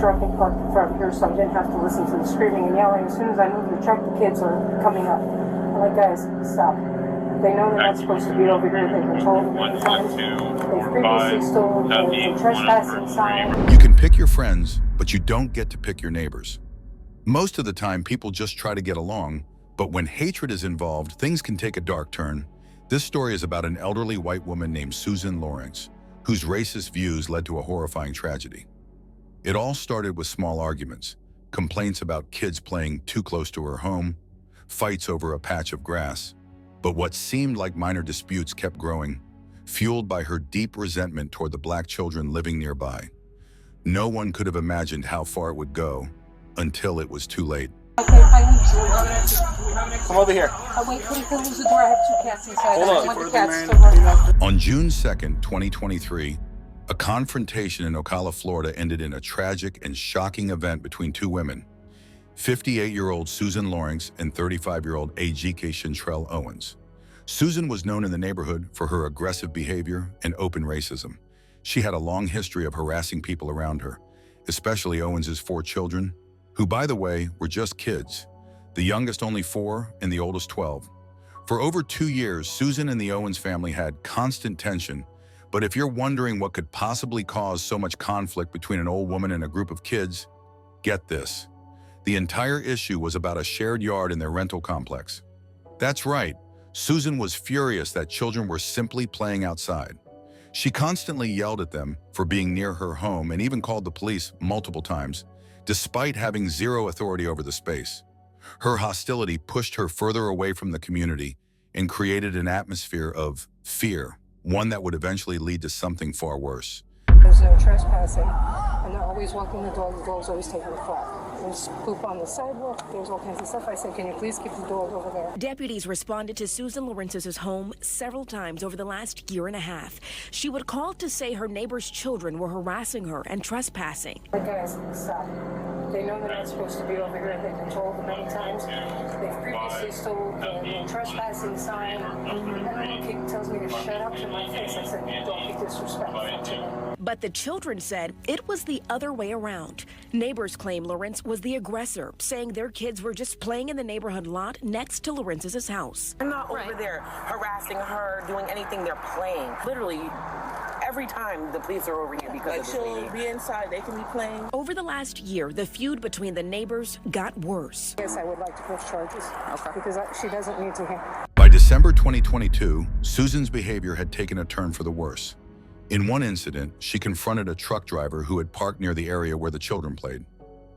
truck and parked in front of here so I didn't have to listen to the screaming and yelling. As soon as I moved the truck, the kids are coming up. I'm like, guys, stop. They know they're not supposed to be over here. They've been told many times. They've previously stole the trespassing sign. You can pick your friends, but you don't get to pick your neighbors. Most of the time, people just try to get along, but when hatred is involved, things can take a dark turn. This story is about an elderly white woman named Susan Lorincz, whose racist views led to a horrifying tragedy. It all started with small arguments, complaints about kids playing too close to her home, fights over a patch of grass. But what seemed like minor disputes kept growing, fueled by her deep resentment toward the black children living nearby. No one could have imagined how far it would go until it was too late. Okay, Come over here. Wait, please close the door. I have two cats inside. Hold I on. want the cats to run. On June 2nd, 2023, a confrontation in Ocala, Florida ended in a tragic and shocking event between two women, 58-year-old Susan Lorincz and 35-year-old Ajike Owens. Susan was known in the neighborhood for her aggressive behavior and open racism. She had a long history of harassing people around her, especially Owens's 4 children, who, by the way, were just kids, the youngest only 4 and the oldest 12. For over 2 years, Susan and the Owens family had constant tension, but if you're wondering what could possibly cause so much conflict between an old woman and a group of kids, get this. The entire issue was about a shared yard in their rental complex. That's right, Susan was furious that children were simply playing outside. She constantly yelled at them for being near her home and even called the police multiple times, despite having zero authority over the space. Her hostility pushed her further away from the community and created an atmosphere of fear, one that would eventually lead to something far worse. There's no trespassing, and they're always walking the dog. The dog's always taking the flap. There's poop on the sidewalk. There's all kinds of stuff. I said, can you please keep the dog over there? Deputies responded to Susan Lorinc's home several times over the last year and a half. She would call to say her neighbor's children were harassing her and trespassing. Like, guys, stop. They know they're not supposed to be over here. They've been told many times. They've previously stole the trespassing sign. And then the kid tells me to shut up to my face. I said, don't be disrespectful to me. But the children said it was the other way around. Neighbors claim Lorincz was the aggressor, saying their kids were just playing in the neighborhood lot next to Lorinc's house. I'm not over there harassing her, doing anything. They're playing. Literally, every time the police are over here because of this lady. Be inside, they can be playing. Over the last year, the feud between the neighbors got worse. Yes, I would like to push charges. Okay. Because she doesn't need to hear. By December 2022, Susan's behavior had taken a turn for the worse. In one incident, she confronted a truck driver who had parked near the area where the children played.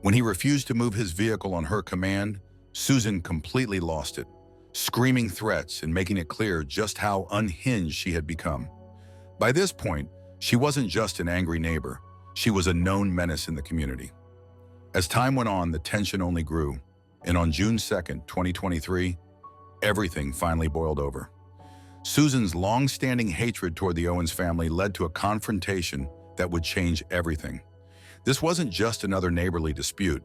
When he refused to move his vehicle on her command, Susan completely lost it, screaming threats and making it clear just how unhinged she had become. By this point, she wasn't just an angry neighbor, she was a known menace in the community. As time went on, the tension only grew, and on June 2nd, 2023, everything finally boiled over. Susan's long-standing hatred toward the Owens family led to a confrontation that would change everything. This wasn't just another neighborly dispute.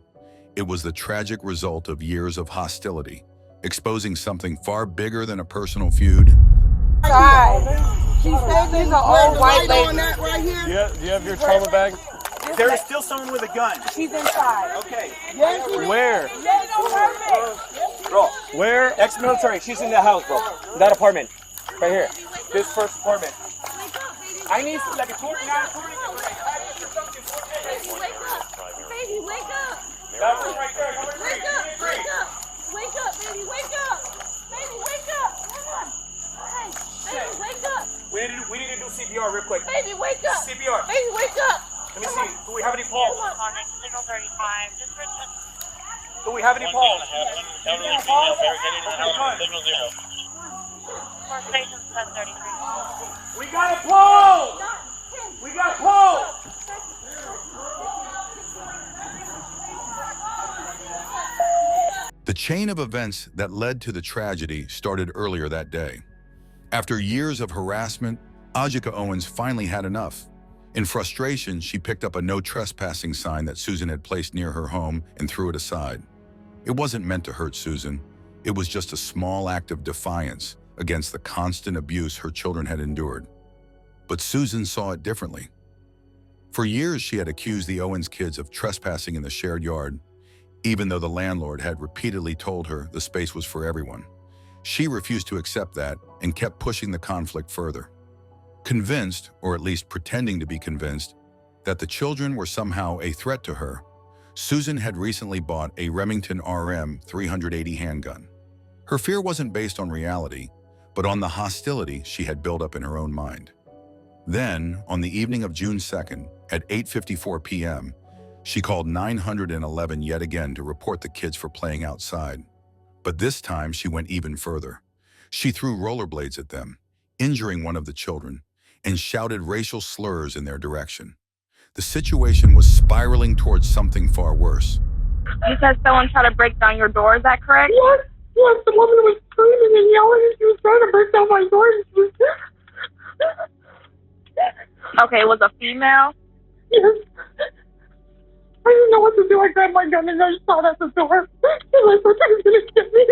It was the tragic result of years of hostility, exposing something far bigger than a personal feud. She said there's an old white lady. Do you have your trauma bag? There is still someone with a gun. She's inside. Okay. Where? Bro, Where? ex-military. She's in the house, bro. That apartment. Right here. This first apartment. I need like a tour. Baby, wake up! Baby, wake up! That one right there. Wake up! Wake up! Wake up, baby! Wake up! Baby, wake up! Come on! Hey, baby, wake up! We need to do CPR real quick. Baby, wake up! CPR. Baby, wake up! Let me see. Do we have any pulse? Signal 35. Do we have any pulse? Any pulse? Signal 0. For station 1033. We got a pulse! We got a pulse! The chain of events that led to the tragedy started earlier that day. After years of harassment, Ajike Owens finally had enough. In frustration, she picked up a no trespassing sign that Susan had placed near her home and threw it aside. It wasn't meant to hurt Susan. It was just a small act of defiance against the constant abuse her children had endured. But Susan saw it differently. For years, she had accused the Owens kids of trespassing in the shared yard, even though the landlord had repeatedly told her the space was for everyone. She refused to accept that and kept pushing the conflict further. Convinced, or at least pretending to be convinced, that the children were somehow a threat to her, Susan had recently bought a Remington RM 380 handgun. Her fear wasn't based on reality, but on the hostility she had built up in her own mind. Then, on the evening of June 2nd, at 8:54 p.m., she called 911 yet again to report the kids for playing outside. But this time, she went even further. She threw rollerblades at them, injuring one of the children, and shouted racial slurs in their direction. The situation was spiraling towards something far worse. You said someone tried to break down your door, is that correct? Yes, the woman was screaming and yelling and she was trying to break down my door. Okay, it was a female? Yes. I didn't know what to do. I grabbed my gun and I shot at the door. She was like, "She's gonna kill me."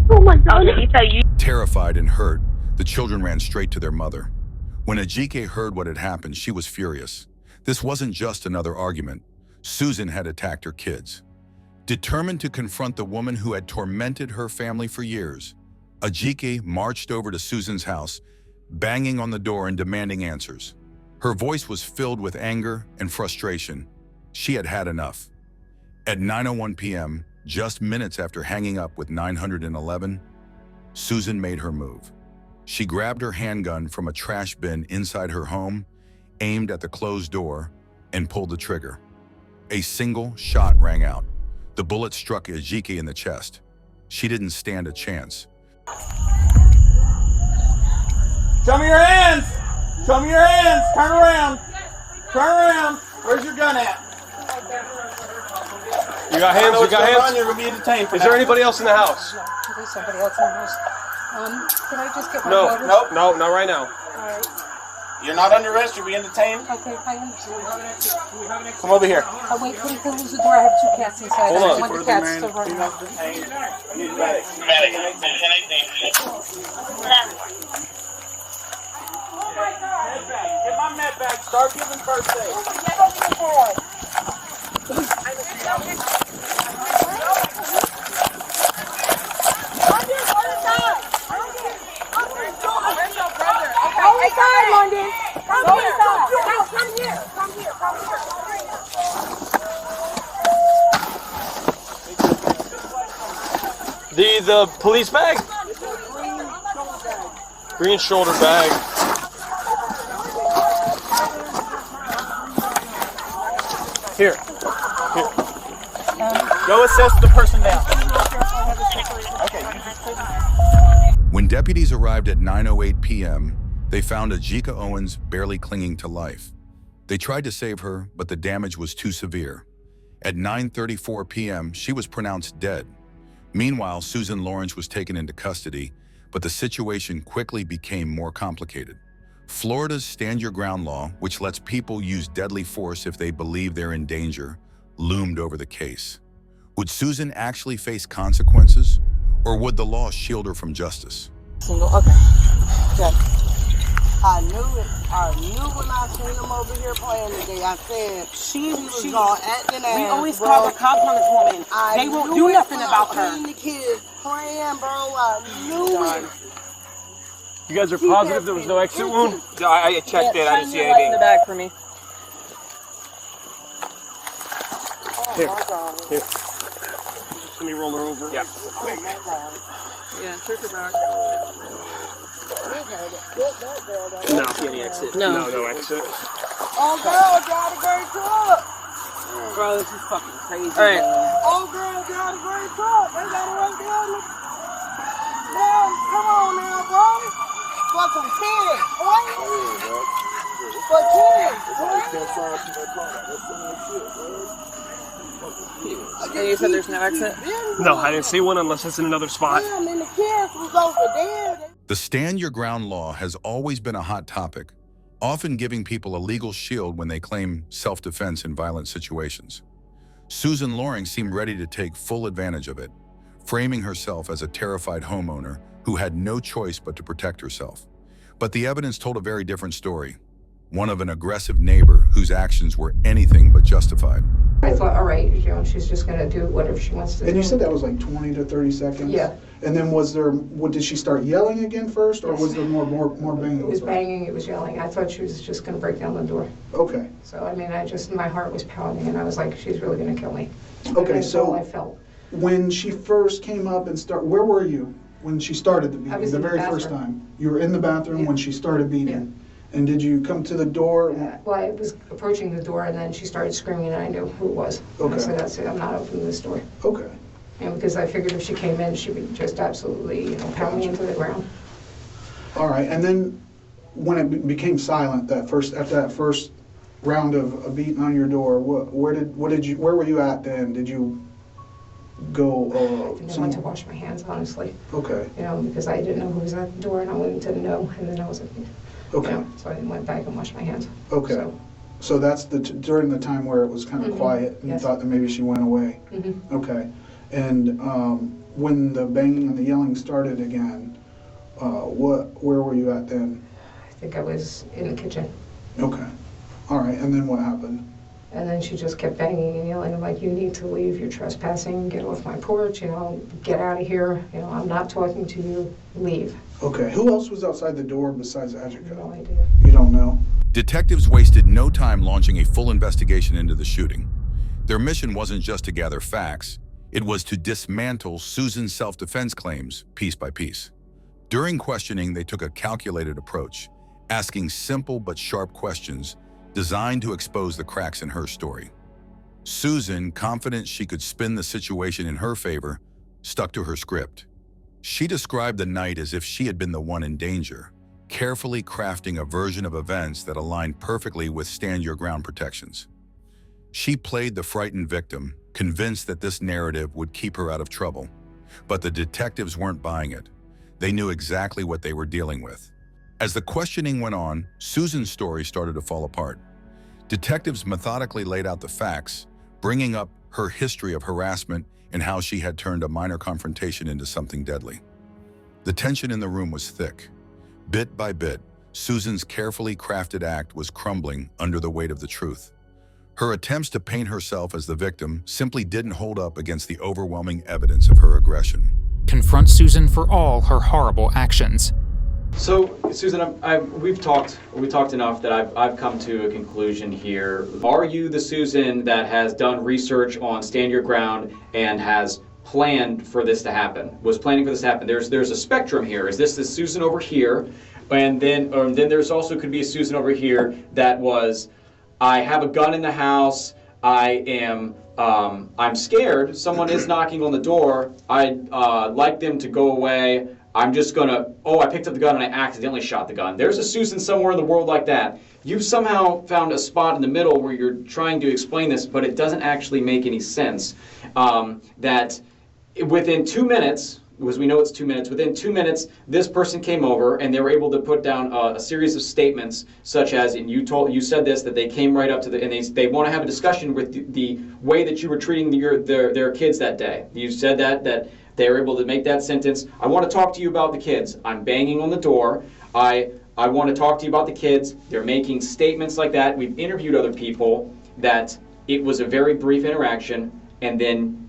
Oh my God. Terrified and hurt, the children ran straight to their mother. When Ajike heard what had happened, she was furious. This wasn't just another argument. Susan had attacked her kids. Determined to confront the woman who had tormented her family for years, Ajike marched over to Susan's house, banging on the door and demanding answers. Her voice was filled with anger and frustration. She had had enough. At 9:01 p.m., just minutes after hanging up with 911, Susan made her move. She grabbed her handgun from a trash bin inside her home, aimed at the closed door, and pulled the trigger. A single shot rang out. The bullet struck Ajike in the chest. She didn't stand a chance. Show me your hands! Show me your hands! Turn around! Turn around! Where's your gun at? You got hands? You got hands? You're going to be detained. Is there anybody else in the house? There's somebody else in the house. Can I just get my No, daughter? no, not right now. All right. You're not under arrest. You're being detained. Okay, I understand. Come over here. Wait, can you close the door? I have two cats inside. Hold I on. don't want the cats to run out. Get my med bag. Start giving first aid. Inside, London. Come here. Come here. Come here. Come here. The police bag? Green shoulder bag. Here. Go assess the person down. Okay. When deputies arrived at 9:08 p.m., they found Ajike Owens barely clinging to life. They tried to save her, but the damage was too severe. At 9:34 p.m., she was pronounced dead. Meanwhile, Susan Lorincz was taken into custody, but the situation quickly became more complicated. Florida's Stand Your Ground law, which lets people use deadly force if they believe they're in danger, loomed over the case. Would Susan actually face consequences, or would the law shield her from justice? Okay. Check. I knew it. I knew when I seen him over here playing today. I said she was gonna act an ass. We always call the cops on this woman. They won't do nothing about her. I seen the kids playing, bro. I knew it. You guys are positive there was no exit wound? I checked it. I didn't see In anything. the bag for me. Here. Here. Let me roll her over. Yeah. Yeah, check her back. No. Any exit? No. No exit. Oh, girl, drive a great truck. Bro, this is fucking crazy. All right. Oh, girl, drive a great truck. They got it right there. Man, come on now, bro. For some kids, boy. For kids, And you said there's no exit? No, I didn't see one unless it's in another spot. Damn, and the kids was over there. The Stand Your Ground law has always been a hot topic, often giving people a legal shield when they claim self-defense in violent situations. Susan Lorincz seemed ready to take full advantage of it, framing herself as a terrified homeowner who had no choice but to protect herself. But the evidence told a very different story. One of an aggressive neighbor whose actions were anything but justified. I thought, all right, you know, she's just going to do whatever she wants to do. And you said that was like 20 to 30 seconds? Yeah. And then did she start yelling again first, or was there more banging? It was banging, it was yelling. I thought she was just going to break down the door. Okay. So, I mean, my heart was pounding, and I was like, she's really going to kill me. Okay, That's all I felt. When she first came up and where were you when she started the beating? I was the in the very first bathroom. time? You were in the bathroom when she started beating? Yeah. And did you come to the door? Well, I was approaching the door, and then she started screaming, and I knew who it was. Okay. I said, that's it, I'm not opening this door. Okay. And because I figured if she came in, she would just absolutely, you know, pound me into the ground. All right, and then when it became silent, after that first round of beating on your door, where were you at then? Did you go? I think I went to wash my hands, honestly. Okay. You know, because I didn't know who was at the door, and I went to know, and then I was like, okay. You know, so I went back and washed my hands. Okay. So that's during the time where it was kind of quiet, and you thought that maybe she went away. Mm-hmm. Okay. And when the banging and the yelling started again, where were you at then? I think I was in the kitchen. Okay. All right. And then what happened? And then she just kept banging and yelling. I'm like, you need to leave. You're trespassing. Get off my porch. You know, get out of here. You know, I'm not talking to you. Leave. Okay. Who else was outside the door besides Ajike? No idea. You don't know? Detectives wasted no time launching a full investigation into the shooting. Their mission wasn't just to gather facts. It was to dismantle Susan's self-defense claims piece by piece. During questioning, they took a calculated approach, asking simple but sharp questions designed to expose the cracks in her story. Susan, confident she could spin the situation in her favor, stuck to her script. She described the night as if she had been the one in danger, carefully crafting a version of events that aligned perfectly with stand-your-ground protections. She played the frightened victim, convinced that this narrative would keep her out of trouble. But the detectives weren't buying it. They knew exactly what they were dealing with. As the questioning went on, Susan's story started to fall apart. Detectives methodically laid out the facts, bringing up her history of harassment and how she had turned a minor confrontation into something deadly. The tension in the room was thick. Bit by bit, Susan's carefully crafted act was crumbling under the weight of the truth. Her attempts to paint herself as the victim simply didn't hold up against the overwhelming evidence of her aggression. Confront Susan for all her horrible actions. So, Susan, we've talked enough that I've come to a conclusion here. Are you the Susan that has done research on Stand Your Ground and has planned for this to happen? Was planning for this to happen? There's a spectrum here. Is this the Susan over here, and then there's also could be a Susan over here that was, I have a gun in the house. I'm scared. Someone is knocking on the door. I'd like them to go away. I'm just gonna, I picked up the gun and I accidentally shot the gun. There's a Susan somewhere in the world like that. You've somehow found a spot in the middle where you're trying to explain this, but it doesn't actually make any sense. That within 2 minutes, because we know it's 2 minutes, within 2 minutes, this person came over and they were able to put down a series of statements, such as, and you said this, that they came right up to and they want to have a discussion with the way that you were treating their kids that day. You said that they were able to make that sentence. I want to talk to you about the kids. I'm banging on the door. I want to talk to you about the kids. They're making statements like that. We've interviewed other people that it was a very brief interaction, and then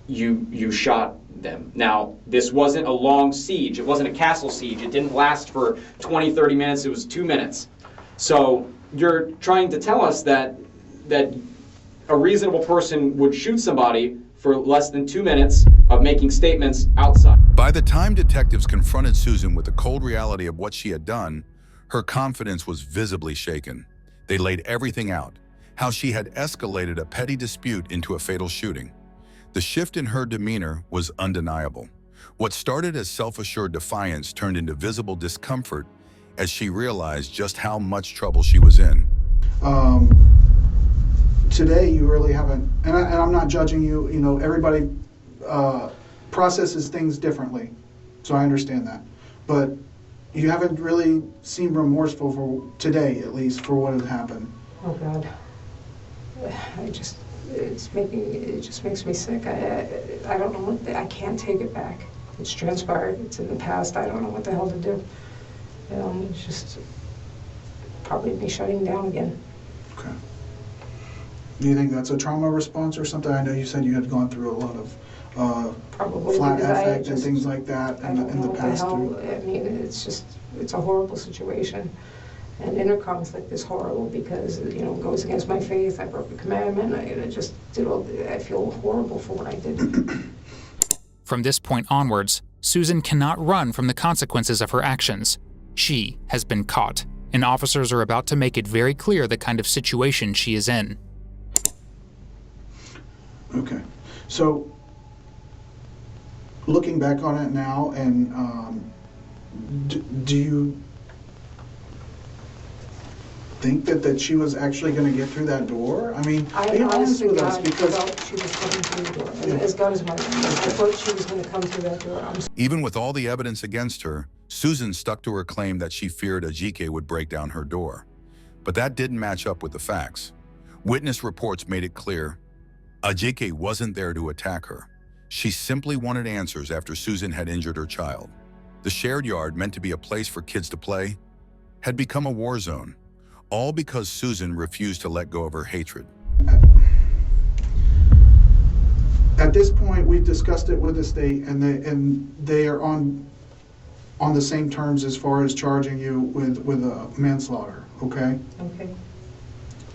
you shot them. Now, this wasn't a long siege. It wasn't a castle siege. It didn't last for 20, 30 minutes. It was 2 minutes. So you're trying to tell us that a reasonable person would shoot somebody for less than 2 minutes of making statements outside. By the time detectives confronted Susan with the cold reality of what she had done, her confidence was visibly shaken. They laid everything out, how she had escalated a petty dispute into a fatal shooting. The shift in her demeanor was undeniable. What started as self-assured defiance turned into visible discomfort as she realized just how much trouble she was in. Today you really haven't, and I'm not judging you, you know, everybody processes things differently, so I understand that. But you haven't really seemed remorseful for today, at least, for what had happened. Oh God, it just makes me sick. I don't know I can't take it back. It's transpired, it's in the past, I don't know what the hell to do. It's just probably be shutting down again. Okay. Do you think that's a trauma response or something? I know you said you had gone through a lot of Probably flat because I affect and just- things like that I in don't the know past. what the hell, I mean, it's a horrible situation. And inner conflict is horrible because, you know, it goes against my faith. I broke a commandment. I just did I feel horrible for what I did. From this point onwards, Susan cannot run from the consequences of her actions. She has been caught, and officers are about to make it very clear the kind of situation she is in. Okay. So, looking back on it now, and do you think that she was actually going to get through that door? I mean, be honest with us, because she was coming through the door. And as God is my witness, I thought she was going to come through that door. Even with all the evidence against her, Susan stuck to her claim that she feared Ajike would break down her door. But that didn't match up with the facts. Witness reports made it clear Ajike wasn't there to attack her. She simply wanted answers after Susan had injured her child. The shared yard, meant to be a place for kids to play, had become a war zone, all because Susan refused to let go of her hatred. at this point, we've discussed it with the state, and they are on the same terms as far as charging you with a manslaughter. Okay. Okay.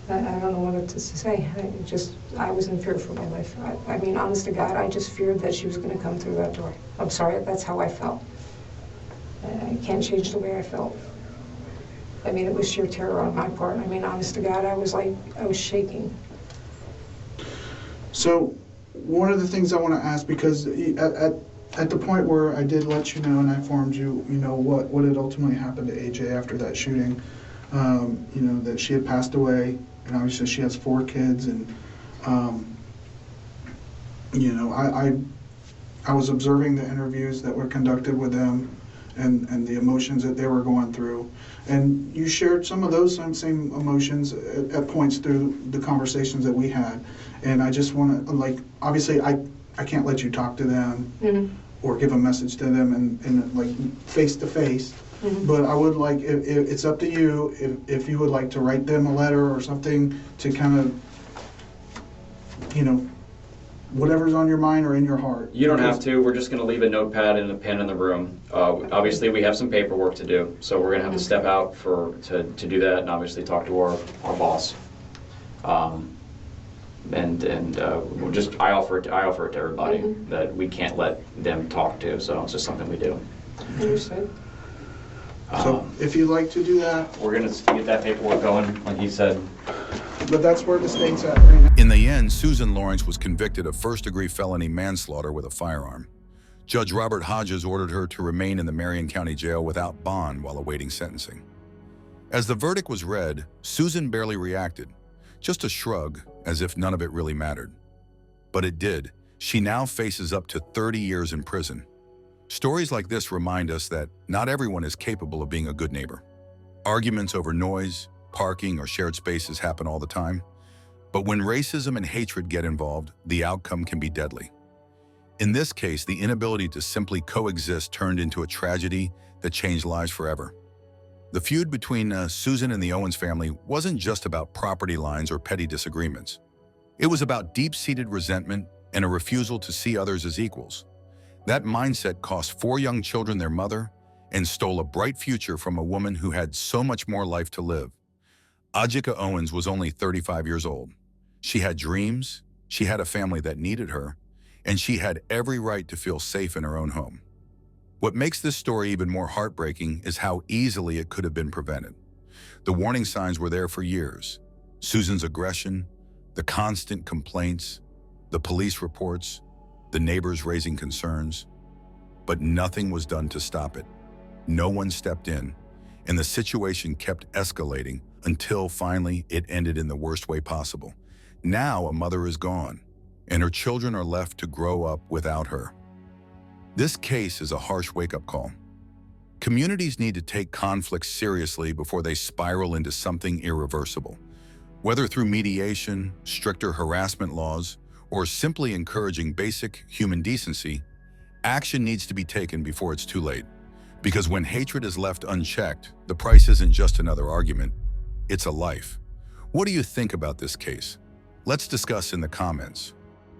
I don't know what to say. I was in fear for my life. I mean, honest to God, I just feared that she was going to come through that door. I'm sorry, that's how I felt. I can't change the way I felt. I mean, it was sheer terror on my part. I mean, honest to God, I was shaking. So, one of the things I want to ask, because at the point where I did let you know and I informed you, what had ultimately happened to AJ after that shooting, that she had passed away, and obviously she has 4 kids, and I was observing the interviews that were conducted with them and the emotions that they were going through, and you shared some of those same emotions at points through the conversations that we had, and I just want to, obviously I can't let you talk to them or give a message to them and face to face. But I would like, if it's up to you, if you would like to write them a letter or something to kind of, whatever's on your mind or in your heart. You don't have to. We're just going to leave a notepad and a pen in the room. Obviously, we have some paperwork to do, so we're going to have to step out to do that, and obviously talk to our boss. We'll just I offer it to everybody that we can't let them talk to, so it's just something we do. Understood. So if you'd like to do that. We're going to get that paperwork going, like he said. But that's where the state's at right now. In the end, Susan Lorincz was convicted of first-degree felony manslaughter with a firearm. Judge Robert Hodges ordered her to remain in the Marion County Jail without bond while awaiting sentencing. As the verdict was read, Susan barely reacted, just a shrug, as if none of it really mattered. But it did. She now faces up to 30 years in prison. Stories like this remind us that not everyone is capable of being a good neighbor. Arguments over noise, parking, or shared spaces happen all the time. But when racism and hatred get involved, the outcome can be deadly. In this case, the inability to simply coexist turned into a tragedy that changed lives forever. The feud between Susan and the Owens family wasn't just about property lines or petty disagreements. It was about deep-seated resentment and a refusal to see others as equals. That mindset cost 4 young children their mother and stole a bright future from a woman who had so much more life to live. Ajike Owens was only 35 years old. She had dreams, she had a family that needed her, and she had every right to feel safe in her own home. What makes this story even more heartbreaking is how easily it could have been prevented. The warning signs were there for years. Susan's aggression, the constant complaints, the police reports, the neighbors raising concerns, but nothing was done to stop it. No one stepped in, and the situation kept escalating until finally it ended in the worst way possible. Now a mother is gone, and her children are left to grow up without her. This case is a harsh wake-up call. Communities need to take conflicts seriously before they spiral into something irreversible. Whether through mediation, stricter harassment laws, or simply encouraging basic human decency, action needs to be taken before it's too late. Because when hatred is left unchecked, the price isn't just another argument, it's a life. What do you think about this case? Let's discuss in the comments.